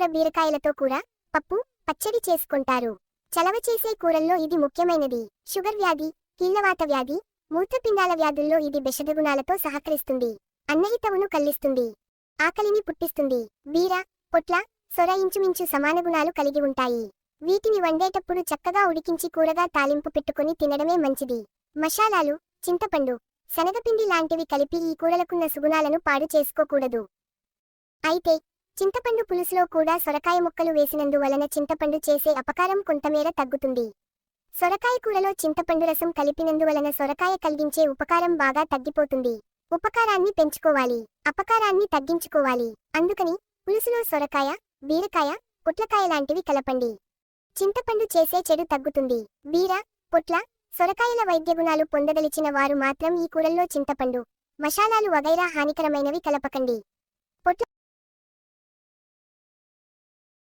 ఇతర బీరకాయలతో కూర, పప్పు, పచ్చడి చేసుకుంటారు. చలవ చేసే కూరల్లో ఇది ముఖ్యమైనది. షుగర్ వ్యాధి, కీళ్లవాత వ్యాధి, మూత్రపిండాల వ్యాధుల్లో ఇది బెషదగుణాలతో సహకరిస్తుంది. అన్నహితవును కల్లిస్తుంది. ఆకలిని పుట్టిస్తుంది. బీర, పొట్ల, సొర ఇంచుమించు సమాన గుణాలు కలిగి ఉంటాయి. వీటిని వండేటప్పుడు చక్కగా ఉడికించి కూరగా తాలింపు పెట్టుకొని తినడమే మంచిది. మసాలాలు, చింతపండు, శనగపిండి లాంటివి కలిపి ఈ కూరలకున్న సుగుణాలను పాడు చేసుకోకూడదు. అయితే చింతపండు పులుసులో కూడా సొరకాయ ముక్కలు వేసినందువలన చింతపండు చేసే అపకారం కొంతమేర తగ్గుతుంది. సొరకాయ కూరలో చింతపండు రసం కలిపినందువలన సొరకాయ కలిగించే ఉపకారం బాగా తగ్గిపోతుంది. ఉపకారాన్ని పెంచుకోవాలి, అపకారాన్ని తగ్గించుకోవాలి. అందుకని పులుసులో సొరకాయ, బీరకాయ, పొట్లకాయ లాంటివి కలపండి. చింతపండు చేసే చెడు తగ్గుతుంది. బీర, పొట్ల, సొరకాయల వైద్యగుణాలు పొందదలిచిన వారు మాత్రం ఈ కూరల్లో చింతపండు, మసాలాలు వగైరా హానికరమైనవి కలపకండి.